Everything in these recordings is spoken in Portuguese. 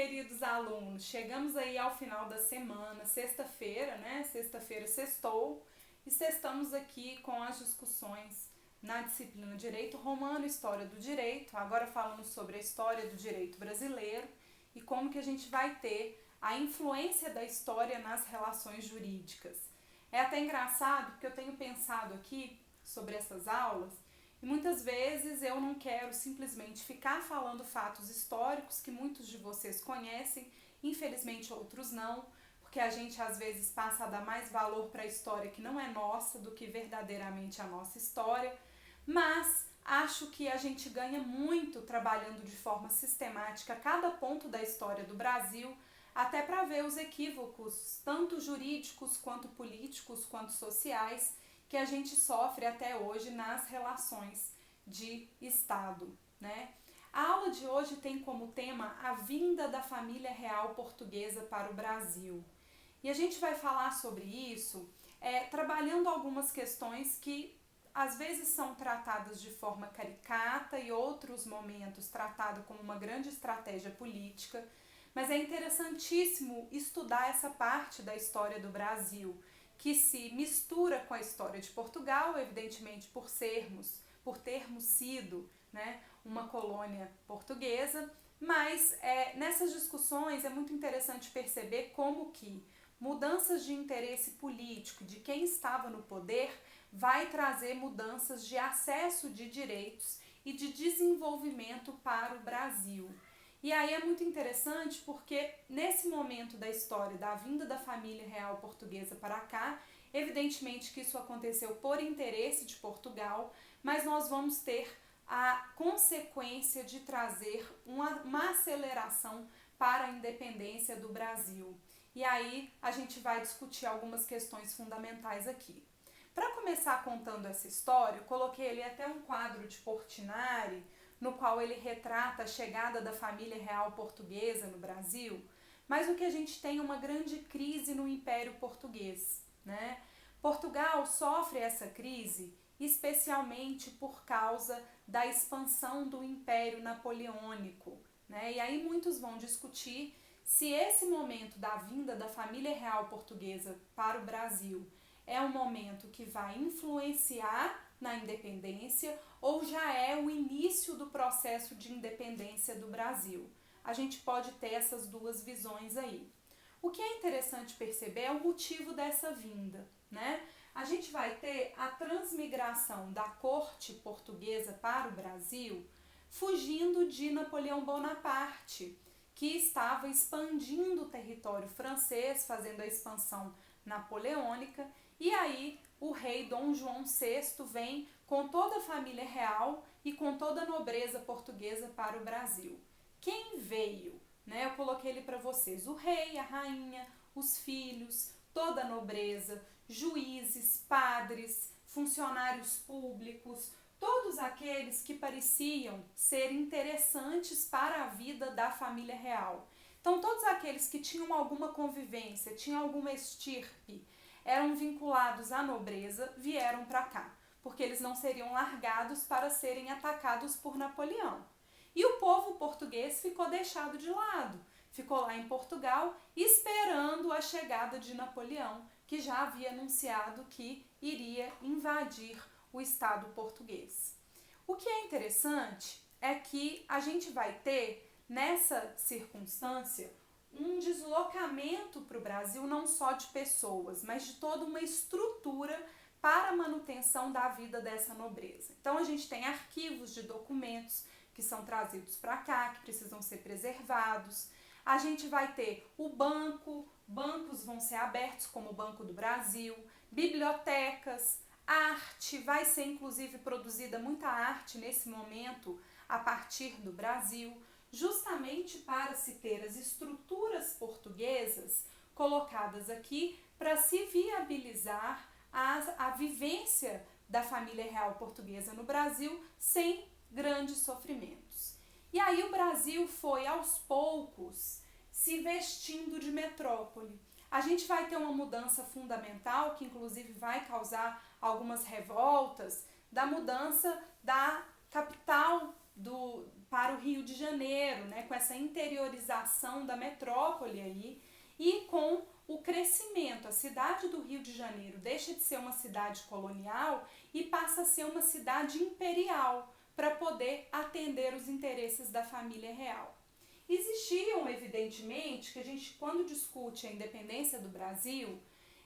queridos alunos, chegamos aí ao final da semana, sexta-feira, né? Sexta-feira sextou e sextamos aqui com as discussões na disciplina Direito Romano e História do Direito, agora falando sobre a história do direito brasileiro e como que a gente vai ter a influência da história nas relações jurídicas. É até engraçado porque eu tenho pensado aqui sobre essas aulas e muitas vezes eu não quero simplesmente ficar falando fatos históricos que muitos de vocês conhecem, infelizmente outros não, porque a gente às vezes passa a dar mais valor para a história que não é nossa do que verdadeiramente a nossa história, mas acho que a gente ganha muito trabalhando de forma sistemática cada ponto da história do Brasil, até para ver os equívocos, tanto jurídicos quanto políticos, quanto sociais, que a gente sofre até hoje nas relações de Estado, né? A aula de hoje tem como tema a vinda da família real portuguesa para o Brasil. E a gente vai falar sobre isso trabalhando algumas questões que às vezes são tratadas de forma caricata e outros momentos tratadas como uma grande estratégia política, mas é interessantíssimo estudar essa parte da história do Brasil, que se mistura com a história de Portugal, evidentemente por termos sido, né, uma colônia portuguesa, mas nessas discussões é muito interessante perceber como que mudanças de interesse político de quem estava no poder vai trazer mudanças de acesso de direitos e de desenvolvimento para o Brasil. E aí é muito interessante porque nesse momento da história da vinda da família real portuguesa para cá, evidentemente que isso aconteceu por interesse de Portugal, mas nós vamos ter a consequência de trazer uma aceleração para a independência do Brasil. E aí a gente vai discutir algumas questões fundamentais aqui. Para começar contando essa história, eu coloquei ali até um quadro de Portinari, no qual ele retrata a chegada da família real portuguesa no Brasil, mas o que a gente tem é uma grande crise no Império Português, né? Portugal sofre essa crise especialmente por causa da expansão do Império Napoleônico, né? E aí muitos vão discutir se esse momento da vinda da família real portuguesa para o Brasil é um momento que vai influenciar na independência ou já é o início do processo de independência do Brasil. A gente pode ter essas duas visões aí. O que é interessante perceber é o motivo dessa vinda, né? A gente vai ter a transmigração da corte portuguesa para o Brasil fugindo de Napoleão Bonaparte, que estava expandindo o território francês, fazendo a expansão napoleônica, e aí o rei Dom João VI vem com toda a família real e com toda a nobreza portuguesa para o Brasil. Quem veio? Né? Eu coloquei ele para vocês: o rei, a rainha, os filhos, toda a nobreza, juízes, padres, funcionários públicos, todos aqueles que pareciam ser interessantes para a vida da família real. Então, todos aqueles que tinham alguma convivência, tinham alguma estirpe, eram vinculados à nobreza, vieram para cá, porque eles não seriam largados para serem atacados por Napoleão. E o povo português ficou deixado de lado, ficou lá em Portugal esperando a chegada de Napoleão, que já havia anunciado que iria invadir o Estado português. O que é interessante é que a gente vai ter, nessa circunstância, um deslocamento para o Brasil não só de pessoas, mas de toda uma estrutura para a manutenção da vida dessa nobreza. Então a gente tem arquivos de documentos que são trazidos para cá, que precisam ser preservados. A gente vai ter o bancos vão ser abertos como o Banco do Brasil, bibliotecas, arte, vai ser inclusive produzida muita arte nesse momento a partir do Brasil, justamente para se ter as estruturas portuguesas colocadas aqui para se viabilizar a vivência da família real portuguesa no Brasil sem grandes sofrimentos. E aí o Brasil foi aos poucos se vestindo de metrópole. A gente vai ter uma mudança fundamental, que inclusive vai causar algumas revoltas, da mudança da capital para o Rio de Janeiro, né, com essa interiorização da metrópole aí, e com o crescimento. A cidade do Rio de Janeiro deixa de ser uma cidade colonial e passa a ser uma cidade imperial, para poder atender os interesses da família real. Existiam, evidentemente, que a gente, quando discute a independência do Brasil,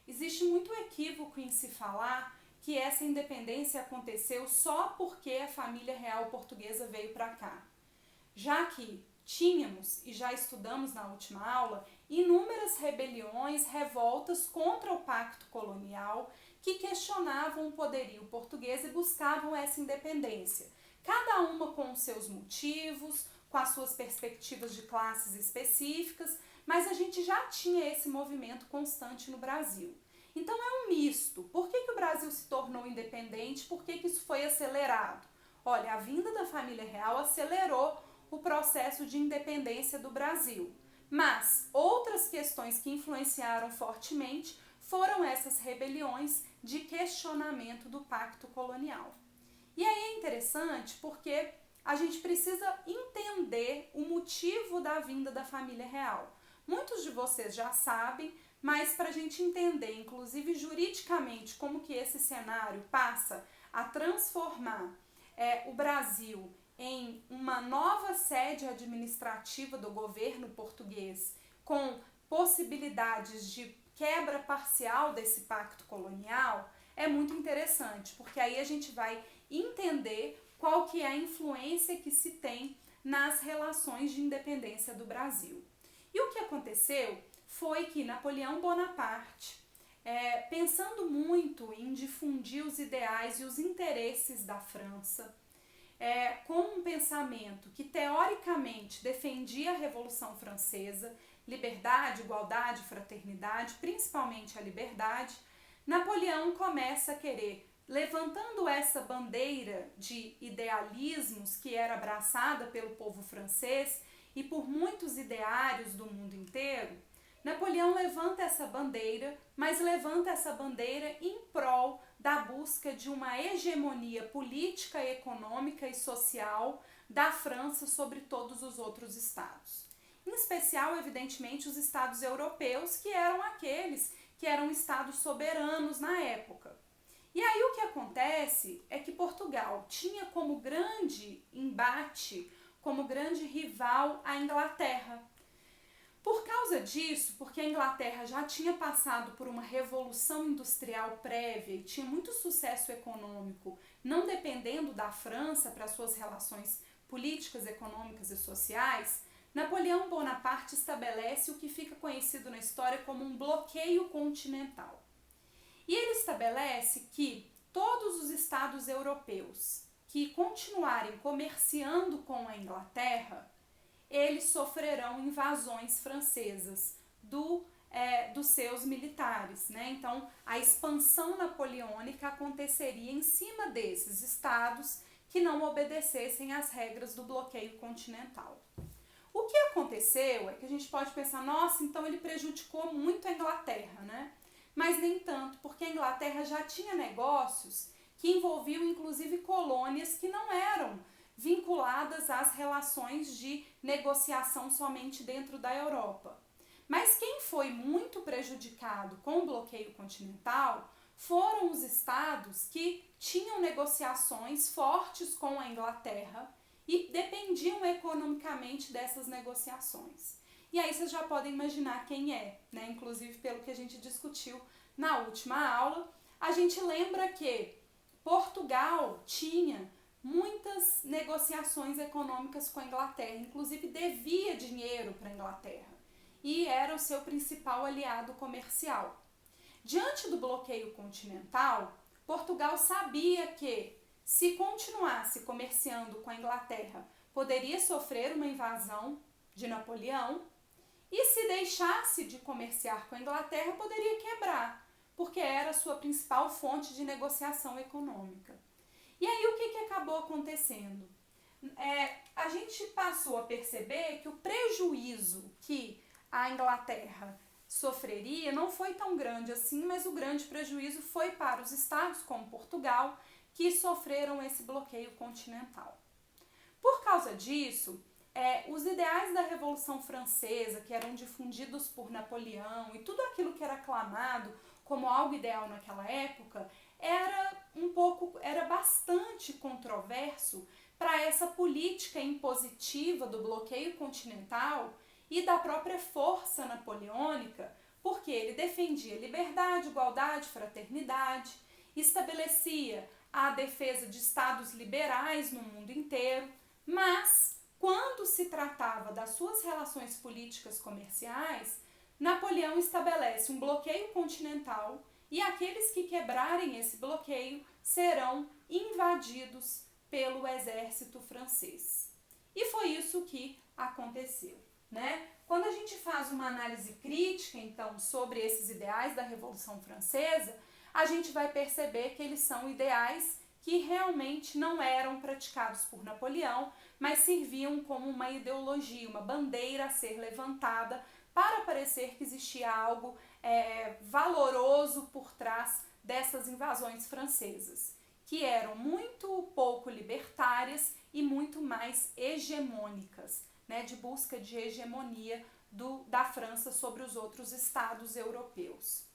existe muito equívoco em se falar que essa independência aconteceu só porque a família real portuguesa veio para cá. Já que tínhamos, e já estudamos na última aula, inúmeras rebeliões, revoltas contra o pacto colonial que questionavam o poderio português e buscavam essa independência. Cada uma com os seus motivos, com as suas perspectivas de classes específicas, mas a gente já tinha esse movimento constante no Brasil. Então é um misto. Por que o Brasil se tornou independente? Por que isso foi acelerado? Olha, a vinda da família real acelerou o processo de independência do Brasil. Mas outras questões que influenciaram fortemente foram essas rebeliões de questionamento do pacto colonial. E aí é interessante porque a gente precisa entender o motivo da vinda da família real. Muitos de vocês já sabem, mas para a gente entender, inclusive juridicamente, como que esse cenário passa a transformar o Brasil em uma nova sede administrativa do governo português, com possibilidades de quebra parcial desse pacto colonial, é muito interessante, porque aí a gente vai entender qual que é a influência que se tem nas relações de independência do Brasil. E o que aconteceu foi que Napoleão Bonaparte, pensando muito em difundir os ideais e os interesses da França, com um pensamento que teoricamente defendia a Revolução Francesa, liberdade, igualdade, fraternidade, principalmente a liberdade, Napoleão começa a querer, levantando essa bandeira de idealismos que era abraçada pelo povo francês e por muitos ideários do mundo inteiro, Napoleão levanta essa bandeira, mas levanta essa bandeira em prol da busca de uma hegemonia política, econômica e social da França sobre todos os outros estados. Em especial, evidentemente, os estados europeus, que eram aqueles que eram estados soberanos na época. E aí o que acontece é que Portugal tinha como grande embate, como grande rival a Inglaterra. Por causa disso, porque a Inglaterra já tinha passado por uma revolução industrial prévia e tinha muito sucesso econômico, não dependendo da França para suas relações políticas, econômicas e sociais, Napoleão Bonaparte estabelece o que fica conhecido na história como um bloqueio continental. E ele estabelece que todos os estados europeus que continuarem comerciando com a Inglaterra, eles sofrerão invasões francesas dos seus militares, né? Então, a expansão napoleônica aconteceria em cima desses estados que não obedecessem às regras do bloqueio continental. O que aconteceu é que a gente pode pensar, nossa, então ele prejudicou muito a Inglaterra, né? Mas nem tanto, porque a Inglaterra já tinha negócios que envolviam inclusive colônias que não eram vinculadas às relações de negociação somente dentro da Europa. Mas quem foi muito prejudicado com o bloqueio continental foram os estados que tinham negociações fortes com a Inglaterra e dependiam economicamente dessas negociações. E aí vocês já podem imaginar quem é, né? Inclusive pelo que a gente discutiu na última aula, a gente lembra que Portugal tinha muitas negociações econômicas com a Inglaterra, inclusive devia dinheiro para a Inglaterra e era o seu principal aliado comercial. Diante do bloqueio continental, Portugal sabia que, se continuasse comerciando com a Inglaterra, poderia sofrer uma invasão de Napoleão e, se deixasse de comerciar com a Inglaterra, poderia quebrar, porque era a sua principal fonte de negociação econômica. E aí o que acabou acontecendo? A gente passou a perceber que o prejuízo que a Inglaterra sofreria não foi tão grande assim, mas o grande prejuízo foi para os estados como Portugal, que sofreram esse bloqueio continental. Por causa disso, os ideais da Revolução Francesa, que eram difundidos por Napoleão, e tudo aquilo que era aclamado como algo ideal naquela época, era bastante controverso para essa política impositiva do bloqueio continental e da própria força napoleônica, porque ele defendia liberdade, igualdade, fraternidade, estabelecia a defesa de estados liberais no mundo inteiro, mas quando se tratava das suas relações políticas comerciais, Napoleão estabelece um bloqueio continental e aqueles que quebrarem esse bloqueio serão invadidos pelo exército francês. E foi isso que aconteceu, né? Quando a gente faz uma análise crítica, então, sobre esses ideais da Revolução Francesa, a gente vai perceber que eles são ideais que realmente não eram praticados por Napoleão, mas serviam como uma ideologia, uma bandeira a ser levantada para parecer que existia algo valoroso por trás dessas invasões francesas, que eram muito pouco libertárias e muito mais hegemônicas, né, de busca de hegemonia da França sobre os outros estados europeus.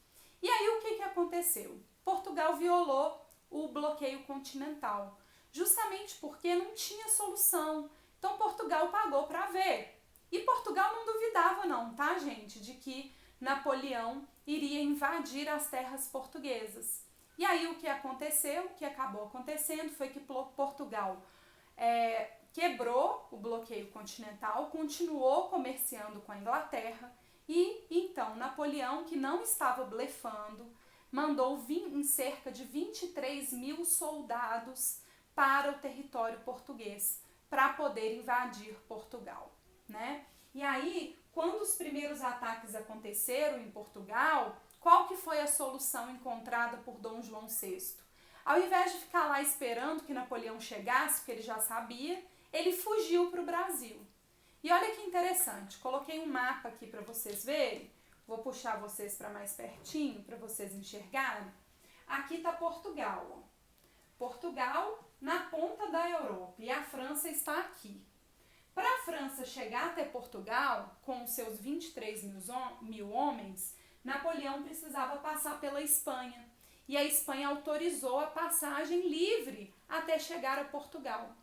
E aí o que aconteceu? Portugal violou o bloqueio continental, justamente porque não tinha solução. Então Portugal pagou para ver. E Portugal não duvidava não, tá, gente, de que Napoleão iria invadir as terras portuguesas. E aí o que aconteceu, o que acabou acontecendo foi que Portugal quebrou o bloqueio continental, continuou comerciando com a Inglaterra e então Napoleão, que não estava blefando, mandou em cerca de 23 mil soldados para o território português para poder invadir Portugal, né? E aí, quando os primeiros ataques aconteceram em Portugal, qual que foi a solução encontrada por Dom João VI? Ao invés de ficar lá esperando que Napoleão chegasse, porque ele já sabia, ele fugiu para o Brasil. E olha que interessante, coloquei um mapa aqui para vocês verem, vou puxar vocês para mais pertinho, para vocês enxergarem. Aqui está Portugal, ó. Portugal na ponta da Europa e a França está aqui. Para a França chegar até Portugal, com seus 23 mil homens, Napoleão precisava passar pela Espanha. E a Espanha autorizou a passagem livre até chegar a Portugal.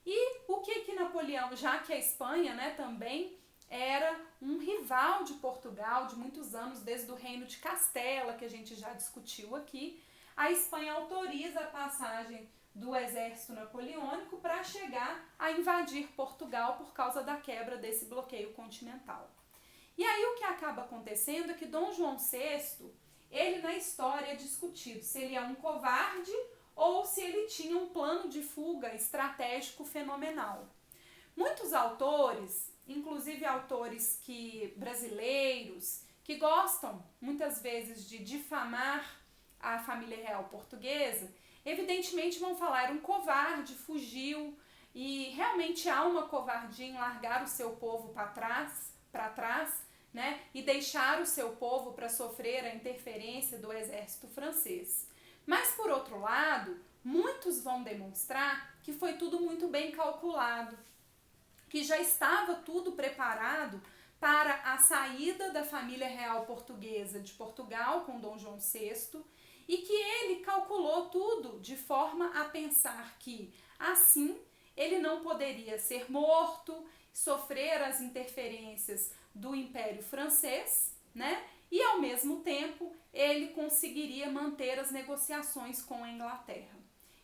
E o que Napoleão, já que a Espanha, né, também era um rival de Portugal de muitos anos, desde o Reino de Castela, que a gente já discutiu aqui, a Espanha autoriza a passagem do exército napoleônico para chegar a invadir Portugal por causa da quebra desse bloqueio continental. E aí o que acaba acontecendo é que Dom João VI, ele na história é discutido se ele é um covarde ou se ele tinha um plano de fuga estratégico fenomenal. Muitos autores, inclusive autores brasileiros, que gostam muitas vezes de difamar a família real portuguesa, evidentemente vão falar, era um covarde, fugiu, e realmente há uma covardia em largar o seu povo para trás, né, e deixar o seu povo para sofrer a interferência do exército francês. Mas, por outro lado, muitos vão demonstrar que foi tudo muito bem calculado, que já estava tudo preparado para a saída da família real portuguesa de Portugal com Dom João VI, e que ele calculou tudo de forma a pensar que, assim, ele não poderia ser morto, sofrer as interferências do Império Francês, né? E, ao mesmo tempo, ele conseguiria manter as negociações com a Inglaterra.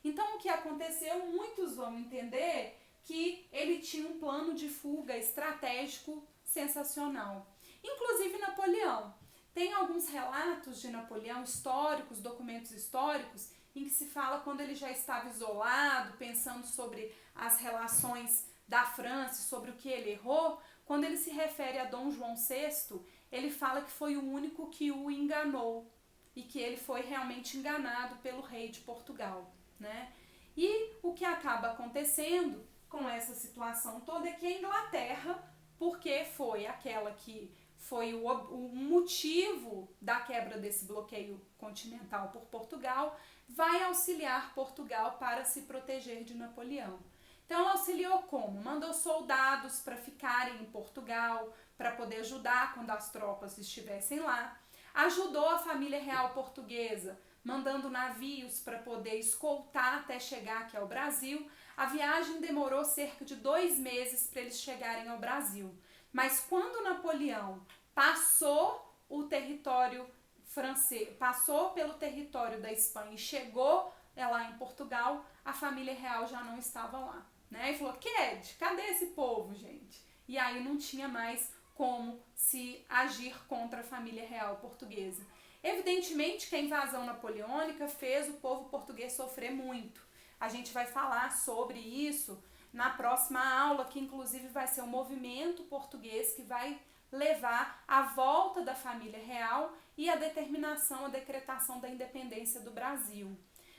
Então, o que aconteceu? Muitos vão entender que ele tinha um plano de fuga estratégico sensacional. Inclusive Napoleão. Tem alguns relatos de Napoleão históricos, documentos históricos, em que se fala quando ele já estava isolado, pensando sobre as relações da França, sobre o que ele errou. Quando ele se refere a Dom João VI, ele fala que foi o único que o enganou e que ele foi realmente enganado pelo rei de Portugal, né? E o que acaba acontecendo com essa situação toda é que a Inglaterra, porque foi aquela que foi o motivo da quebra desse bloqueio continental por Portugal, vai auxiliar Portugal para se proteger de Napoleão. Então ela auxiliou como? Mandou soldados para ficarem em Portugal, para poder ajudar quando as tropas estivessem lá. Ajudou a família real portuguesa, mandando navios para poder escoltar até chegar aqui ao Brasil. A viagem demorou cerca de 2 meses para eles chegarem ao Brasil. Mas quando Napoleão passou o território francês, passou pelo território da Espanha e chegou lá em Portugal, a família real já não estava lá, né? E falou: Ked, cadê esse povo, gente? E aí não tinha mais como se agir contra a família real portuguesa. Evidentemente que a invasão napoleônica fez o povo português sofrer muito. A gente vai falar sobre isso na próxima aula, que inclusive vai ser o movimento português que vai levar à volta da família real e a determinação, a decretação da independência do Brasil.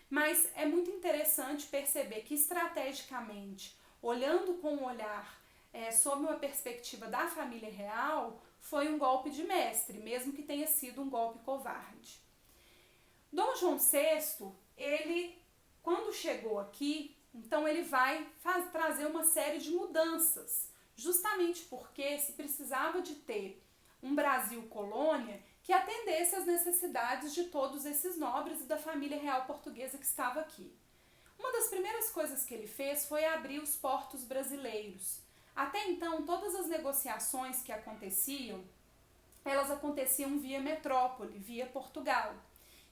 Mas é muito interessante perceber que estrategicamente, olhando com um olhar sob uma perspectiva da família real, foi um golpe de mestre, mesmo que tenha sido um golpe covarde. Dom João VI, ele, quando chegou aqui, então ele vai trazer uma série de mudanças, justamente porque se precisava de ter um Brasil colônia que atendesse às necessidades de todos esses nobres e da família real portuguesa que estava aqui. Uma das primeiras coisas que ele fez foi abrir os portos brasileiros. Até então, todas as negociações que aconteciam, elas aconteciam via metrópole, via Portugal.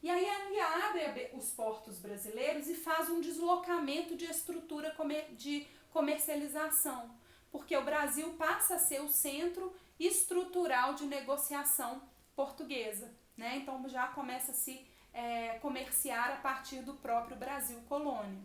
E aí ele abre os portos brasileiros e faz um deslocamento de estrutura de comercialização, porque o Brasil passa a ser o centro estrutural de negociação portuguesa, né? Então já começa a se comerciar a partir do próprio Brasil colônia.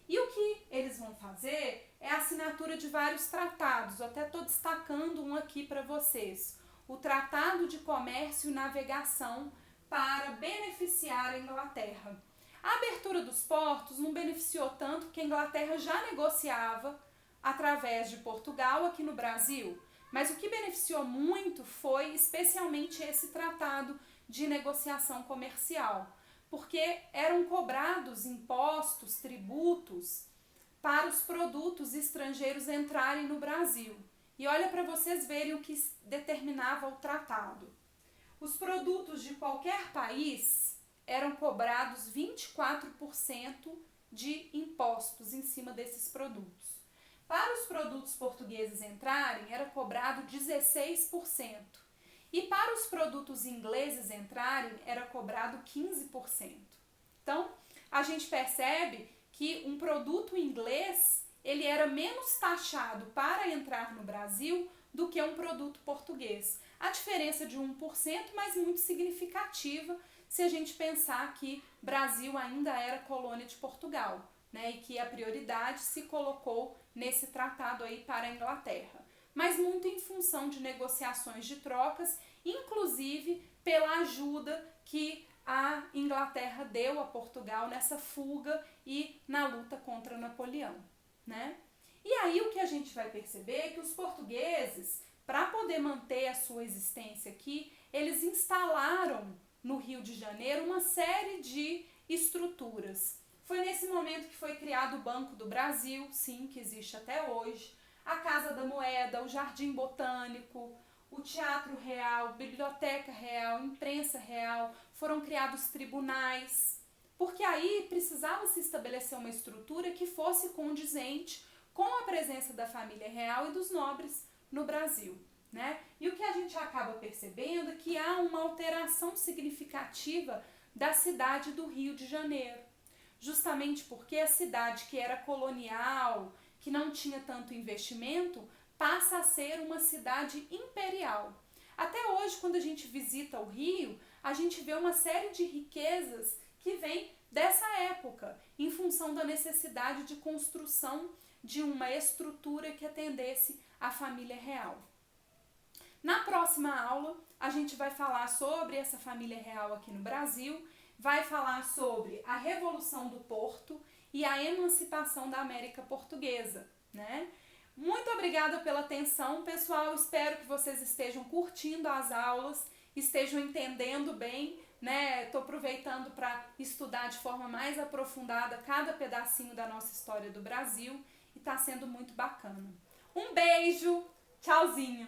E o que eles vão fazer é a assinatura de vários tratados. Eu até estou destacando um aqui para vocês. O Tratado de Comércio e Navegação para beneficiar a Inglaterra. A abertura dos portos não beneficiou tanto porque a Inglaterra já negociava através de Portugal aqui no Brasil. Mas o que beneficiou muito foi especialmente esse tratado de negociação comercial, porque eram cobrados impostos, tributos para os produtos estrangeiros entrarem no Brasil. E olha para vocês verem o que determinava o tratado. Os produtos de qualquer país eram cobrados 24% de impostos em cima desses produtos. Para os produtos portugueses entrarem, era cobrado 16%. E para os produtos ingleses entrarem, era cobrado 15%. Então, a gente percebe que um produto inglês, ele era menos taxado para entrar no Brasil do que um produto português. A diferença de 1%, mas muito significativa se a gente pensar que Brasil ainda era colônia de Portugal, né, e que a prioridade se colocou nesse tratado aí para a Inglaterra. Mas muito em função de negociações de trocas, inclusive pela ajuda que a Inglaterra deu a Portugal nessa fuga e na luta contra Napoleão, né? E aí o que a gente vai perceber é que os portugueses, para poder manter a sua existência aqui, eles instalaram no Rio de Janeiro uma série de estruturas. Foi nesse momento que foi criado o Banco do Brasil, sim, que existe até hoje, a Casa da Moeda, o Jardim Botânico, o Teatro Real, Biblioteca Real, Imprensa Real, foram criados tribunais, porque aí precisava se estabelecer uma estrutura que fosse condizente com a presença da família real e dos nobres no Brasil, né? E o que a gente acaba percebendo é que há uma alteração significativa da cidade do Rio de Janeiro, justamente porque a cidade que era colonial, que não tinha tanto investimento, passa a ser uma cidade imperial. Até hoje, quando a gente visita o Rio, a gente vê uma série de riquezas que vem dessa época, em função da necessidade de construção de uma estrutura que atendesse à família real. Na próxima aula, a gente vai falar sobre essa família real aqui no Brasil, vai falar sobre a Revolução do Porto e a emancipação da América Portuguesa, né? Muito obrigada pela atenção, pessoal. Espero que vocês estejam curtindo as aulas, estejam entendendo bem, né? Estou aproveitando para estudar de forma mais aprofundada cada pedacinho da nossa história do Brasil e tá sendo muito bacana. Um beijo, tchauzinho!